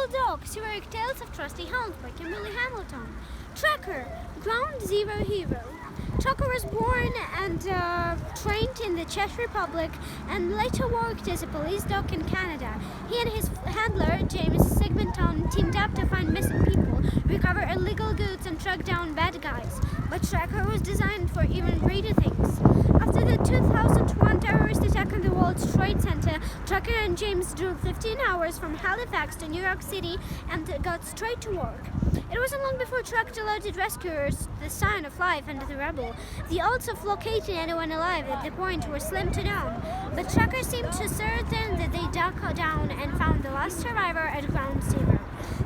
Loyal Dogs, Heroic Tales of Trusty Hounds by Kimberlie Hamilton. Trakr, Ground Zero Hero. Tato was born and trained in the Czech Republic and later worked as a police dog in Canada. He and his handler, James Sigmundton, teamed up to find missing people, recover illegal goods and track down bad guys. But Trakr was designed for even greater things. After the 2001 terrorist attack on the World Trade Center, Trakr and James drove 15 hours from Halifax to New York City and got straight to work. It wasn't long before Trakr alerted rescuers the sign of life under the rubble. The odds of locating anyone alive at the point were slim to none, but Trakr seemed to certain that they dug down and found the last survivor at Ground Zero.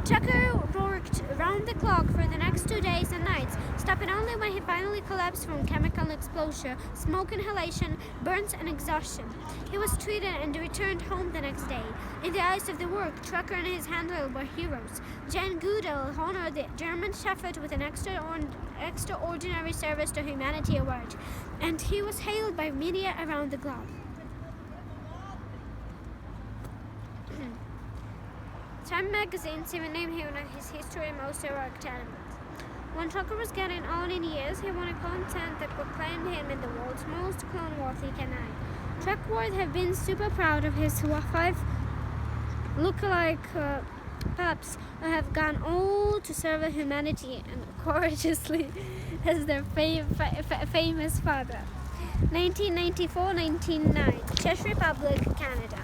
Trakr worked round the clock for the next 2 days and nights, stopping only when he finally collapsed from chemical explosion, smoke inhalation, burns and exhaustion. He was treated and returned home the next day. In the eyes of the work, Trakr and his handler were heroes. Jane Goodall honored the German Shepherd with an extraordinary service to humanity award, and he was hailed by media around the globe. Time magazine even named him one of his history's most heroic animals. When Trakr was getting on in years, he won a contest that proclaimed him in the world's most clone-worthy canine. Trakr would have been super proud of his 5 look-alike pups who have gone all to serve humanity and courageously as their famous father. 1994-1999, Czech Republic, Canada.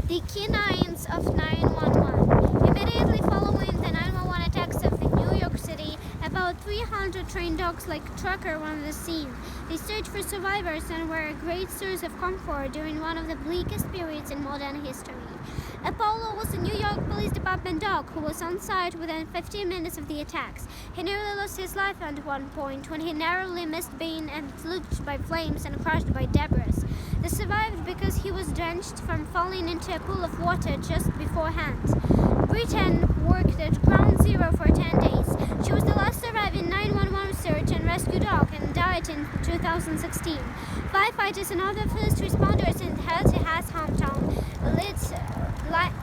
The canines of 911. Immediately following the 911 attacks of the New York City, about 300 trained dogs like Trakr were on the scene. They searched for survivors and were a great source of comfort during one of the bleakest periods in modern history. Apollo was a New York Police Department dog who was on site within 15 minutes of the attacks. He nearly lost his life at one point when he narrowly missed being engulfed by flames and crushed by debris. He survived because he was drenched from falling into a pool of water just beforehand. Britain worked at Ground Zero for 10 days. She was the last surviving 911 search and rescue dog and died in 2016. Firefighters and other first responders in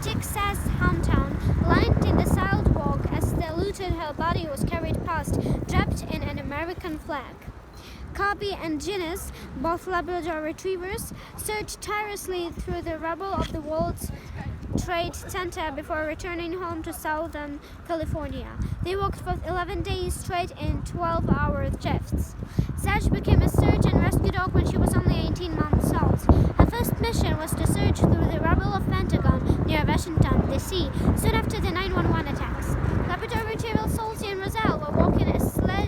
Texas hometown lined in the sidewalk as they looted her body was carried past, draped in an American flag. Cobby and Ginnis, both Labrador retrievers, searched tirelessly through the rubble of the World Trade Center before returning home to Southern California. They worked for 11 days straight in 12-hour shifts. Satch became a search and rescue dog when she was only 18 months old. Her first mission was to search through the rubble of Pentagon near Washington, D.C., soon after the 911 attacks. Labrador Retriever Salty and Roselle were walking a Sky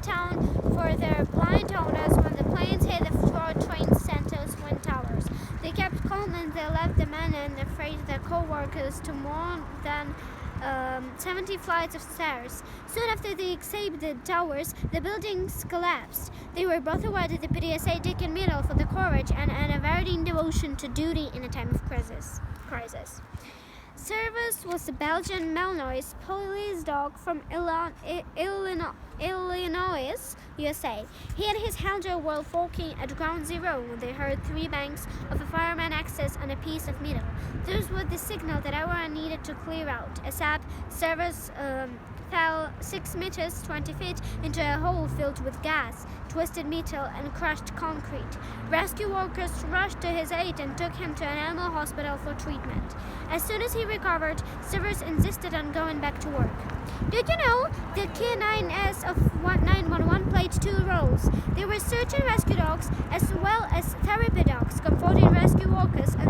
Town for their blind owners when the planes hit the Ford Train Center's wind towers. They kept calm and they left the men and afraid their co-workers to more than 70 flights of stairs. Soon after they escaped the towers, the buildings collapsed. They were both awarded the PDSA Dickon Medal for the courage and an unwavering devotion to duty in a time of crisis. Service was a Belgian Malinois police dog from Illinois, USA. He and his handler were walking at Ground Zero when they heard 3 bangs of a fireman access on a piece of metal. This was the signal that everyone needed to clear out. ASAP, Service fell 6 meters, 20 feet, into a hole filled with gas, twisted metal, and crushed concrete. Rescue workers rushed to his aid and took him to an animal hospital for treatment. As soon as he recovered, Service insisted on going back to work. Did you know the K9S of 911 played 2 roles? They were search and rescue dogs as well as therapy dogs, comforting rescue workers and